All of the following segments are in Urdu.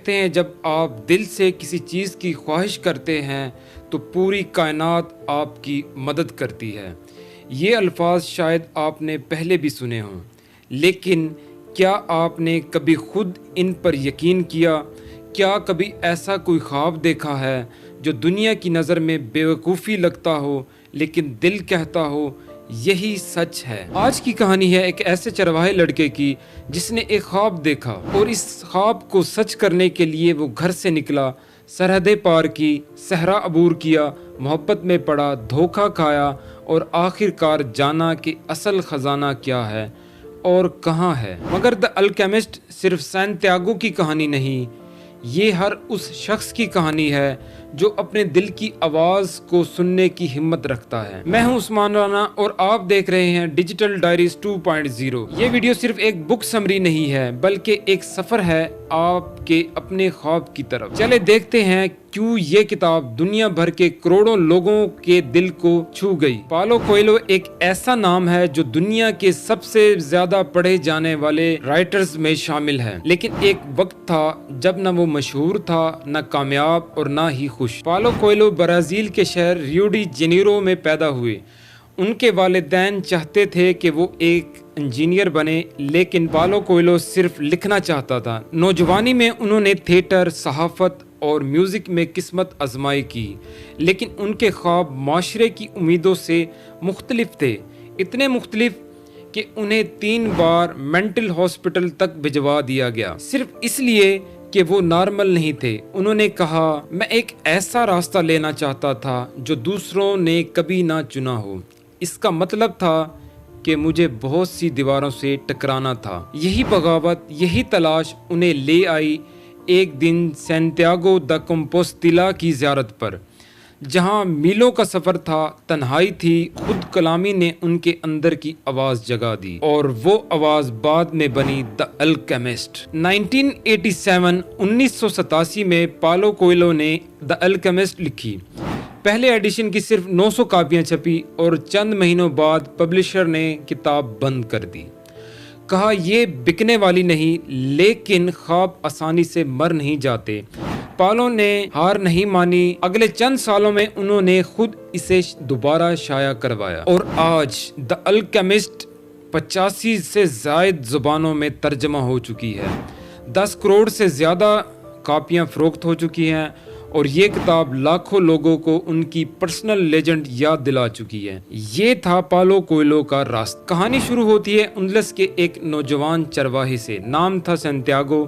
کہتے ہیں جب آپ دل سے کسی چیز کی خواہش کرتے ہیں تو پوری کائنات آپ کی مدد کرتی ہے۔ یہ الفاظ شاید آپ نے پہلے بھی سنے ہوں، لیکن کیا آپ نے کبھی خود ان پر یقین کیا؟ کیا کبھی ایسا کوئی خواب دیکھا ہے جو دنیا کی نظر میں بیوقوفی لگتا ہو لیکن دل کہتا ہو یہی سچ ہے؟ آج کی کہانی ہے ایک ایسے چرواہے لڑکے کی جس نے ایک خواب دیکھا اور اس خواب کو سچ کرنے کے لیے وہ گھر سے نکلا، سرحدیں پار کی، صحرا عبور کیا، محبت میں پڑا، دھوکہ کھایا اور آخر کار جانا کہ اصل خزانہ کیا ہے اور کہاں ہے۔ مگر دی الکیمسٹ صرف سانتیاگو کی کہانی نہیں، یہ ہر اس شخص کی کہانی ہے جو اپنے دل کی آواز کو سننے کی ہمت رکھتا ہے۔ میں ہوں عثمان رانا اور آپ دیکھ رہے ہیں ڈیجیٹل ڈائریز 2.0۔ یہ ویڈیو صرف ایک بک سمری نہیں ہے بلکہ ایک سفر ہے آپ کے اپنے خواب کی طرف۔ چلے دیکھتے ہیں کیوں یہ کتاب دنیا بھر کے کروڑوں لوگوں کے دل کو چھو گئی۔ پالو کوئلو ایک ایسا نام ہے جو دنیا کے سب سے زیادہ پڑھے جانے والے رائٹرز میں شامل ہے، لیکن ایک وقت تھا جب نہ وہ مشہور تھا، نہ کامیاب اور نہ ہی خوش۔ پالو کوئلو برازیل کے شہر ریو ڈی جنیرو میں پیدا ہوئے۔ ان کے والدین چاہتے تھے کہ وہ ایک انجینئر بنے، لیکن پالو کوئلو صرف لکھنا چاہتا تھا۔ نوجوانی میں انہوں نے تھیٹر، صحافت اور میوزک میں قسمت آزمائی کی، لیکن ان کے خواب معاشرے کی امیدوں سے مختلف تھے، اتنے مختلف کہ انہیں 3 بار مینٹل ہاسپٹل تک بھجوا دیا گیا، صرف اس لیے کہ وہ نارمل نہیں تھے۔ انہوں نے کہا، میں ایک ایسا راستہ لینا چاہتا تھا جو دوسروں نے کبھی نہ چنا ہو۔ اس کا مطلب تھا کہ مجھے بہت سی دیواروں سے ٹکرانا تھا۔ یہی بغاوت، یہی تلاش انہیں لے آئی ایک دن سانتیاگو دا کمپوستیلا کی زیارت پر، جہاں میلوں کا سفر تھا، تنہائی تھی۔ خود کلامی نے ان کے اندر کی آواز جگا دی اور وہ آواز بعد میں بنی دی الکیمسٹ۔ 1987 میں پالو کوئلو نے دی الکیمسٹ لکھی۔ پہلے ایڈیشن کی صرف 900 کاپیاں چھپی اور چند مہینوں بعد پبلشر نے کتاب بند کر دی۔ کہا یہ بکنے والی نہیں، لیکن خواب آسانی سے مر نہیں جاتے۔ پالو نے ہار نہیں مانی۔ اگلے چند سالوں میں انہوں نے خود اسے دوبارہ شائع کروایا اور آج دی الکیمسٹ 85 سے زائد زبانوں میں ترجمہ ہو چکی ہے۔ 10 کروڑ سے زیادہ کاپیاں فروخت ہو چکی ہیں اور یہ کتاب لاکھوں لوگوں کو ان کی پرسنل لیجنڈ یاد دلا چکی ہے۔ یہ تھا پالو کوئلو کا راستہ۔ کہانی شروع ہوتی ہے اندلس کے ایک نوجوان چرواہے سے، نام تھا سانتیاگو،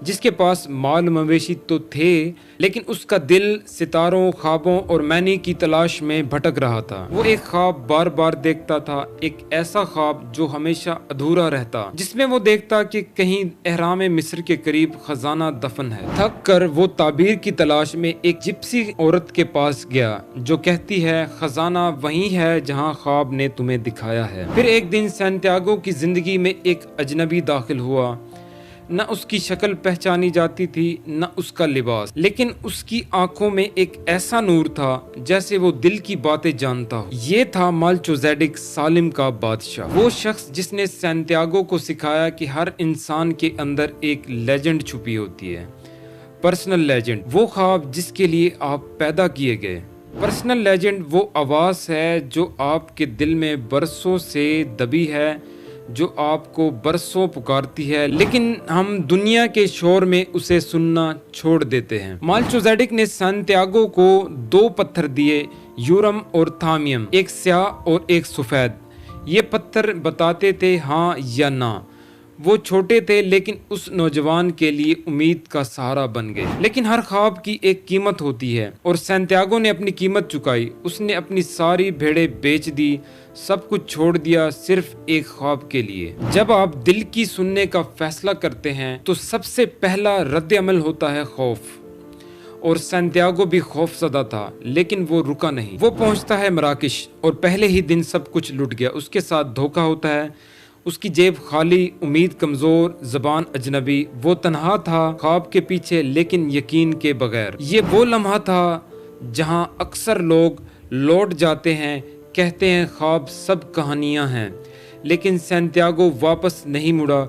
جس کے پاس مال مویشی تو تھے، لیکن اس کا دل ستاروں، خوابوں اور معنی کی تلاش میں بھٹک رہا تھا۔ وہ ایک خواب بار بار دیکھتا تھا، ایک ایسا خواب جو ہمیشہ ادھورا رہتا، جس میں وہ دیکھتا کہ کہیں اہرام مصر کے قریب خزانہ دفن ہے۔ تھک کر وہ تعبیر کی تلاش میں ایک جپسی عورت کے پاس گیا جو کہتی ہے، خزانہ وہیں ہے جہاں خواب نے تمہیں دکھایا ہے۔ پھر ایک دن سانتیاگو کی زندگی میں ایک اجنبی داخل ہوا۔ نہ اس کی شکل پہچانی جاتی تھی، نہ اس کا لباس، لیکن اس کی آنکھوں میں ایک ایسا نور تھا جیسے وہ دل کی باتیں جانتا ہو۔ یہ تھا مالچوزیڈک، سالم کا بادشاہ، وہ شخص جس نے سانتیاگو کو سکھایا کہ ہر انسان کے اندر ایک لیجنڈ چھپی ہوتی ہے، پرسنل لیجنڈ، وہ خواب جس کے لیے آپ پیدا کیے گئے۔ پرسنل لیجنڈ وہ آواز ہے جو آپ کے دل میں برسوں سے دبی ہے، جو آپ کو برسوں پکارتی ہے، لیکن ہم دنیا کے شور میں اسے سننا چھوڑ دیتے ہیں۔ مالچوزیڈک نے سانتیاگو کو 2 پتھر دیے، یورم اور تھامیم، ایک سیاہ اور ایک سفید۔ یہ پتھر بتاتے تھے ہاں یا نہ۔ وہ چھوٹے تھے لیکن اس نوجوان کے لیے امید کا سہارا بن گئے۔ لیکن ہر خواب کی ایک قیمت ہوتی ہے اور سانتیاگو نے اپنی قیمت چکائی۔ اس نے اپنی ساری بھیڑیں بیچ دی، سب کچھ چھوڑ دیا، صرف ایک خواب کے لیے۔ جب آپ دل کی سننے کا فیصلہ کرتے ہیں تو سب سے پہلا رد عمل ہوتا ہے خوف، اور سانتیاگو بھی خوف زدہ تھا، لیکن وہ رکا نہیں۔ وہ پہنچتا ہے مراکش اور پہلے ہی دن سب کچھ لٹ گیا۔ اس کے ساتھ دھوکہ ہوتا ہے، اس کی جیب خالی، امید کمزور، زبان اجنبی۔ وہ تنہا تھا، خواب کے پیچھے لیکن یقین کے بغیر۔ یہ وہ لمحہ تھا جہاں اکثر لوگ لوٹ جاتے ہیں، کہتے ہیں خواب سب کہانیاں ہیں، لیکن سانتیاگو واپس نہیں مڑا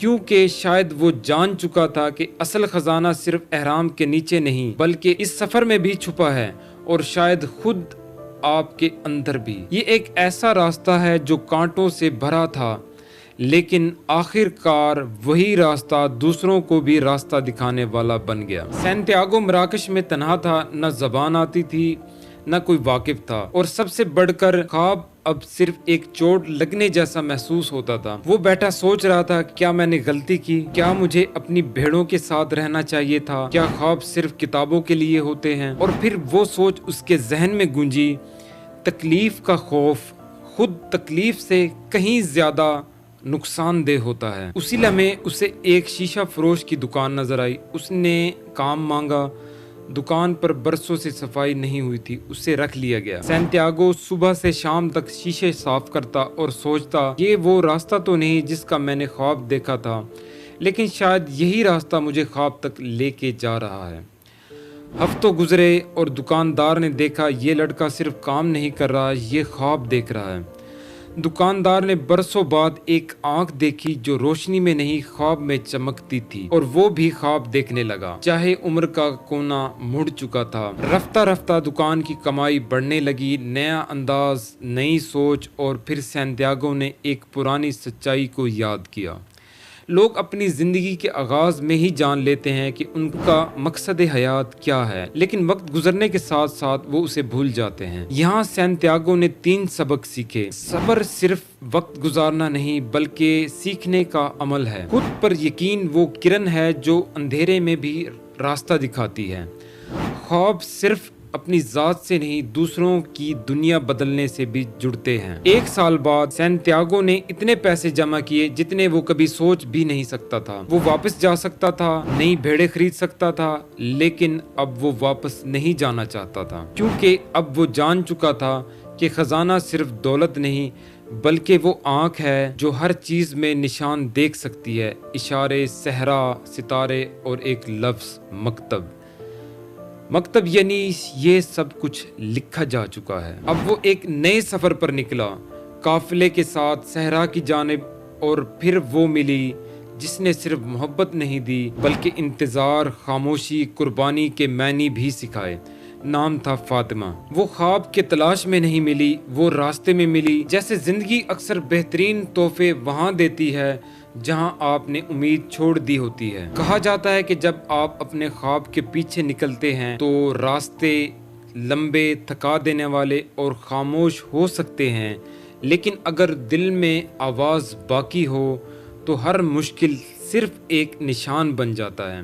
کیونکہ شاید وہ جان چکا تھا کہ اصل خزانہ صرف احرام کے نیچے نہیں بلکہ اس سفر میں بھی چھپا ہے، اور شاید خود آپ کے اندر بھی۔ یہ ایک ایسا راستہ ہے جو کانٹوں سے بھرا تھا، لیکن آخر کار وہی راستہ دوسروں کو بھی راستہ دکھانے والا بن گیا۔ سینتیاگو مراکش میں تنہا تھا، نہ زبان آتی تھی، نہ کوئی واقف تھا، اور سب سے بڑھ کر خواب اب صرف ایک چوٹ لگنے جیسا محسوس ہوتا تھا۔ وہ بیٹھا سوچ رہا تھا، کیا میں نے غلطی کی؟ کیا مجھے اپنی بھیڑوں کے ساتھ رہنا چاہیے تھا؟ کیا خواب صرف کتابوں کے لیے ہوتے ہیں؟ اور پھر وہ سوچ اس کے ذہن میں گونجی، تکلیف کا خوف خود تکلیف سے کہیں زیادہ نقصان دہ ہوتا ہے۔ اسی لمحے اسے ایک شیشہ فروش کی دکان نظر آئی۔ اس نے کام مانگا۔ دکان پر برسوں سے صفائی نہیں ہوئی تھی، اسے رکھ لیا گیا۔ سینتیاگو صبح سے شام تک شیشے صاف کرتا اور سوچتا، یہ وہ راستہ تو نہیں جس کا میں نے خواب دیکھا تھا، لیکن شاید یہی راستہ مجھے خواب تک لے کے جا رہا ہے۔ ہفتوں گزرے اور دکاندار نے دیکھا یہ لڑکا صرف کام نہیں کر رہا، یہ خواب دیکھ رہا ہے۔ دکاندار نے برسوں بعد ایک آنکھ دیکھی جو روشنی میں نہیں خواب میں چمکتی تھی، اور وہ بھی خواب دیکھنے لگا چاہے عمر کا کونا مڑ چکا تھا۔ رفتہ رفتہ دکان کی کمائی بڑھنے لگی، نیا انداز، نئی سوچ، اور پھر سینتیاگو نے ایک پرانی سچائی کو یاد کیا۔ لوگ اپنی زندگی کے آغاز میں ہی جان لیتے ہیں کہ ان کا مقصد حیات کیا ہے، لیکن وقت گزرنے کے ساتھ ساتھ وہ اسے بھول جاتے ہیں۔ یہاں سینتیاگو نے 3 سبق سیکھے۔ صبر صرف وقت گزارنا نہیں بلکہ سیکھنے کا عمل ہے۔ خود پر یقین وہ کرن ہے جو اندھیرے میں بھی راستہ دکھاتی ہے۔ خواب صرف اپنی ذات سے نہیں دوسروں کی دنیا بدلنے سے بھی جڑتے ہیں۔ 1 سال بعد سینتیاگو نے اتنے پیسے جمع کیے جتنے وہ کبھی سوچ بھی نہیں سکتا تھا۔ وہ واپس جا سکتا تھا، نئی بھیڑیں خرید سکتا تھا، لیکن اب وہ واپس نہیں جانا چاہتا تھا، کیونکہ اب وہ جان چکا تھا کہ خزانہ صرف دولت نہیں بلکہ وہ آنکھ ہے جو ہر چیز میں نشان دیکھ سکتی ہے، اشارے، صحرا، ستارے اور ایک لفظ مکتب۔ مکتب یعنی یہ سب کچھ لکھا جا چکا ہے۔ اب وہ ایک نئے سفر پر نکلا، قافلے کے ساتھ صحرا کی جانب، اور پھر وہ ملی جس نے صرف محبت نہیں دی بلکہ انتظار، خاموشی، قربانی کے معنی بھی سکھائے۔ نام تھا فاطمہ۔ وہ خواب کے تلاش میں نہیں ملی، وہ راستے میں ملی۔ جیسے زندگی اکثر بہترین تحفے وہاں دیتی ہے جہاں آپ نے امید چھوڑ دی ہوتی ہے۔ کہا جاتا ہے کہ جب آپ اپنے خواب کے پیچھے نکلتے ہیں تو راستے لمبے، تھکا دینے والے اور خاموش ہو سکتے ہیں، لیکن اگر دل میں آواز باقی ہو تو ہر مشکل صرف ایک نشان بن جاتا ہے۔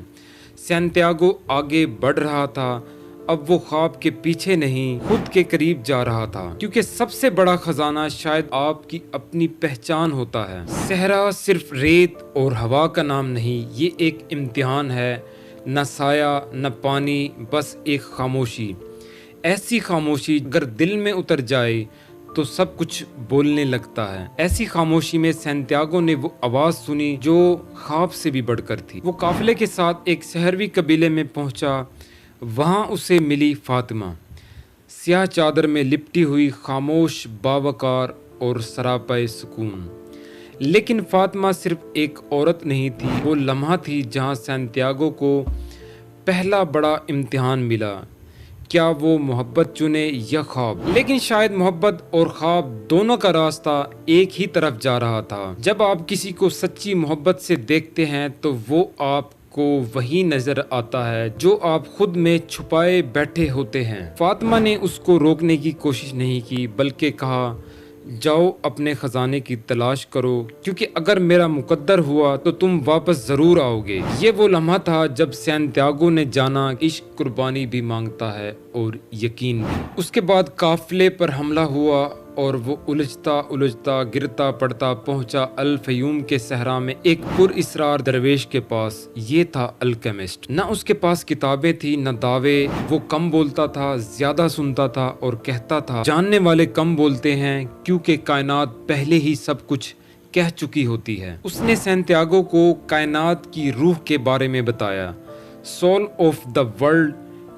سینتیاگو آگے بڑھ رہا تھا، اب وہ خواب کے پیچھے نہیں خود کے قریب جا رہا تھا، کیونکہ سب سے بڑا خزانہ شاید آپ کی اپنی پہچان ہوتا ہے۔ صحرا صرف ریت اور ہوا کا نام نہیں، یہ ایک امتحان ہے، نہ سایہ نہ پانی، بس ایک خاموشی۔ ایسی خاموشی اگر دل میں اتر جائے تو سب کچھ بولنے لگتا ہے۔ ایسی خاموشی میں سینتیاگو نے وہ آواز سنی جو خواب سے بھی بڑھ کر تھی۔ وہ قافلے کے ساتھ ایک صحراوی قبیلے میں پہنچا۔ وہاں اسے ملی فاطمہ، سیاہ چادر میں لپٹی ہوئی، خاموش، باوقار اور سراپے سکون۔ لیکن فاطمہ صرف ایک عورت نہیں تھی، وہ لمحہ تھی جہاں سینتیاگو کو پہلا بڑا امتحان ملا۔ کیا وہ محبت چنے یا خواب؟ لیکن شاید محبت اور خواب دونوں کا راستہ ایک ہی طرف جا رہا تھا۔ جب آپ کسی کو سچی محبت سے دیکھتے ہیں تو وہ آپ کو وہی نظر آتا ہے جو آپ خود میں چھپائے بیٹھے ہوتے ہیں۔ فاطمہ نے اس کو روکنے کی کوشش نہیں کی بلکہ کہا، جاؤ اپنے خزانے کی تلاش کرو، کیونکہ اگر میرا مقدر ہوا تو تم واپس ضرور آؤ گے۔ یہ وہ لمحہ تھا جب سینتیاگو نے جانا عشق قربانی بھی مانگتا ہے اور یقین بھی۔ اس کے بعد قافلے پر حملہ ہوا اور وہ الجھتا گرتا پڑتا پہنچا الفیوم کے صحرا میں ایک پر اسرار درویش کے پاس۔ یہ تھا الکیمسٹ۔ نہ اس کے پاس کتابیں تھی نہ دعوے، وہ کم بولتا تھا، زیادہ سنتا تھا اور کہتا تھا، جاننے والے کم بولتے ہیں کیونکہ کائنات پہلے ہی سب کچھ کہہ چکی ہوتی ہے۔ اس نے سینتیاگو کو کائنات کی روح کے بارے میں بتایا، سول آف دا ورلڈ،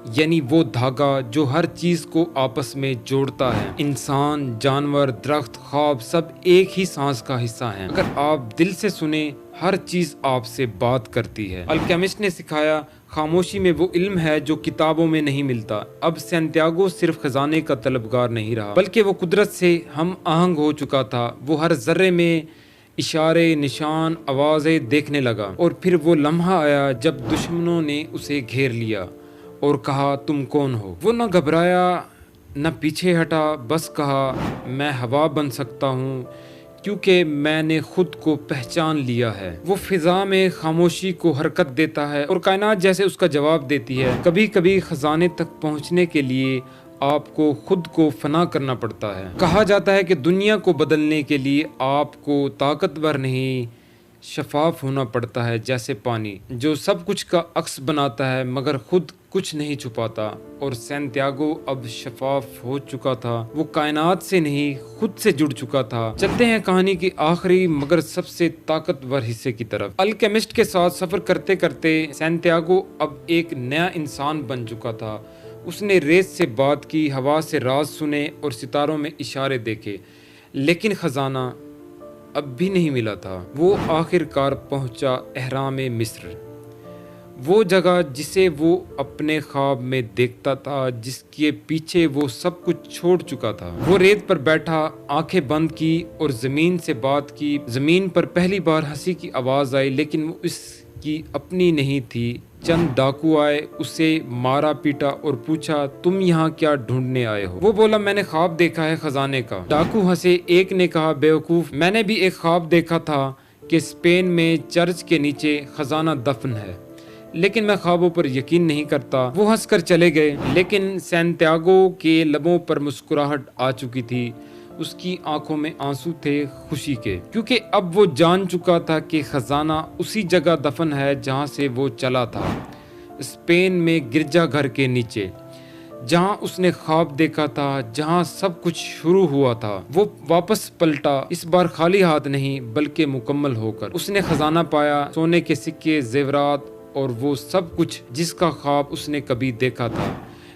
یعنی وہ دھاگا جو ہر چیز کو آپس میں جوڑتا ہے۔ انسان، جانور، درخت، خواب سب ایک ہی سانس کا حصہ ہیں۔ اگر آپ دل سے سنیں، ہر چیز آپ سے بات کرتی ہے۔ الکیمسٹ نے سکھایا، خاموشی میں وہ علم ہے جو کتابوں میں نہیں ملتا۔ اب سینتیاگو صرف خزانے کا طلبگار نہیں رہا، بلکہ وہ قدرت سے ہم آہنگ ہو چکا تھا۔ وہ ہر ذرے میں اشارے، نشان، آوازیں دیکھنے لگا، اور پھر وہ لمحہ آیا جب دشمنوں نے اسے گھیر لیا اور کہا، تم کون ہو؟ وہ نہ گھبرایا نہ پیچھے ہٹا، بس کہا، میں ہوا بن سکتا ہوں کیونکہ میں نے خود کو پہچان لیا ہے۔ وہ فضا میں خاموشی کو حرکت دیتا ہے اور کائنات جیسے اس کا جواب دیتی ہے۔ کبھی کبھی خزانے تک پہنچنے کے لیے آپ کو خود کو فنا کرنا پڑتا ہے۔ کہا جاتا ہے کہ دنیا کو بدلنے کے لیے آپ کو طاقتور نہیں، شفاف ہونا پڑتا ہے، جیسے پانی جو سب کچھ کا عکس بناتا ہے مگر خود کچھ نہیں چھپاتا۔ اور سینتیاگو اب شفاف ہو چکا تھا، وہ کائنات سے نہیں خود سے جڑ چکا تھا۔ چلتے ہیں کہانی کی آخری مگر سب سے طاقتور حصے کی طرف۔ الکیمسٹ کے ساتھ سفر کرتے کرتے سینتیاگو اب ایک نیا انسان بن چکا تھا۔ اس نے ریت سے بات کی، ہوا سے راز سنے اور ستاروں میں اشارے دیکھے، لیکن خزانہ اب بھی نہیں ملا تھا۔ وہ آخر کار پہنچا اہرام مصر، وہ جگہ جسے وہ اپنے خواب میں دیکھتا تھا، جس کے پیچھے وہ سب کچھ چھوڑ چکا تھا۔ وہ ریت پر بیٹھا، آنکھیں بند کی اور زمین سے بات کی۔ زمین پر پہلی بار ہنسی کی آواز آئی، لیکن وہ اس کی اپنی نہیں تھی۔ چند ڈاکو آئے، اسے مارا پیٹا اور پوچھا، تم یہاں کیا ڈھونڈنے آئے ہو؟ وہ بولا، میں نے خواب دیکھا ہے خزانے کا۔ ڈاکو ہنسے، ایک نے کہا، بیوقوف، میں نے بھی ایک خواب دیکھا تھا کہ اسپین میں چرچ کے نیچے خزانہ دفن ہے، لیکن میں خوابوں پر یقین نہیں کرتا۔ وہ ہنس کر چلے گئے، لیکن سینتیاگو کے لبوں پر مسکراہٹ آ چکی تھی، اس کی آنکھوں میں آنسو تھے خوشی کے، کیونکہ اب وہ جان چکا تھا کہ خزانہ اسی جگہ دفن ہے جہاں سے وہ چلا تھا، اسپین میں گرجا گھر کے نیچے، جہاں اس نے خواب دیکھا تھا، جہاں سب کچھ شروع ہوا تھا۔ وہ واپس پلٹا، اس بار خالی ہاتھ نہیں بلکہ مکمل ہو کر۔ اس نے خزانہ پایا، سونے کے سکے، زیورات اور وہ سب کچھ جس کا خواب اس نے کبھی دیکھا تھا۔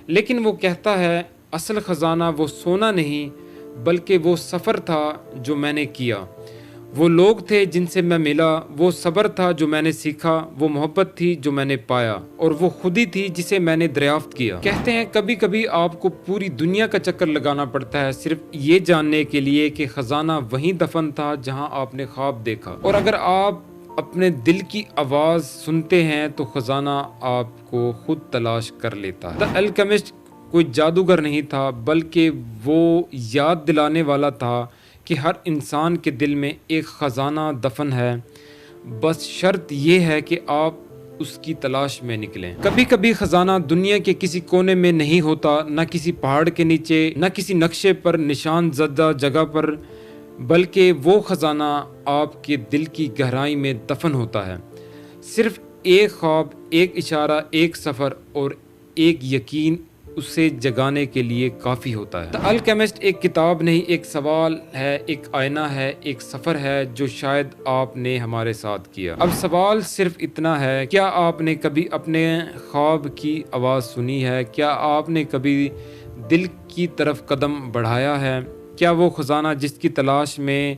لیکن وہ کہتا ہے، اصل خزانہ وہ سونا نہیں بلکہ وہ سفر تھا جو میں نے کیا، وہ لوگ تھے جن سے میں ملا، وہ صبر تھا جو میں نے سیکھا، وہ محبت تھی جو میں نے پایا، اور وہ خودی تھی جسے میں نے دریافت کیا۔ کہتے ہیں کبھی کبھی آپ کو پوری دنیا کا چکر لگانا پڑتا ہے صرف یہ جاننے کے لیے کہ خزانہ وہیں دفن تھا جہاں آپ نے خواب دیکھا۔ اور اگر آپ اپنے دل کی آواز سنتے ہیں تو خزانہ آپ کو خود تلاش کر لیتا ہے۔ دی الکیمسٹ کوئی جادوگر نہیں تھا، بلکہ وہ یاد دلانے والا تھا کہ ہر انسان کے دل میں ایک خزانہ دفن ہے، بس شرط یہ ہے کہ آپ اس کی تلاش میں نکلیں۔ کبھی کبھی خزانہ دنیا کے کسی کونے میں نہیں ہوتا، نہ کسی پہاڑ کے نیچے، نہ کسی نقشے پر نشان زدہ جگہ پر، بلکہ وہ خزانہ آپ کے دل کی گہرائی میں دفن ہوتا ہے۔ صرف ایک خواب، ایک اشارہ، ایک سفر اور ایک یقین اسے جگانے کے لیے کافی ہوتا ہے۔ دی الکیمسٹ ایک کتاب نہیں، ایک سوال ہے، ایک آئینہ ہے، ایک سفر ہے جو شاید آپ نے ہمارے ساتھ کیا۔ اب سوال صرف اتنا ہے، کیا آپ نے کبھی اپنے خواب کی آواز سنی ہے؟ کیا آپ نے کبھی دل کی طرف قدم بڑھایا ہے؟ کیا وہ خزانہ جس کی تلاش میں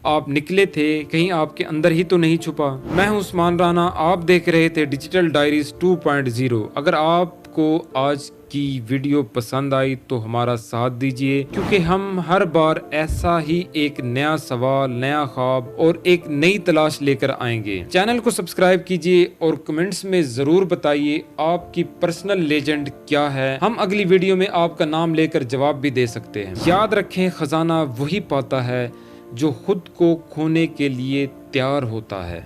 آپ نکلے تھے کہیں آپ کے اندر ہی تو نہیں چھپا؟ میں ہوں عثمان رانا، آپ دیکھ رہے تھے ڈیجیٹل ڈائریز 2.0۔ اگر آپ کو آج کی ویڈیو پسند آئی تو ہمارا ساتھ دیجیے، کیونکہ ہم ہر بار ایسا ہی ایک نیا سوال، نیا خواب اور ایک نئی تلاش لے کر آئیں گے۔ چینل کو سبسکرائب کیجیے اور کمنٹس میں ضرور بتائیے آپ کی پرسنل لیجنڈ کیا ہے، ہم اگلی ویڈیو میں آپ کا نام لے کر جواب بھی دے سکتے ہیں۔ یاد رکھیں، خزانہ وہی پاتا ہے جو خود کو کھونے کے لیے تیار ہوتا ہے۔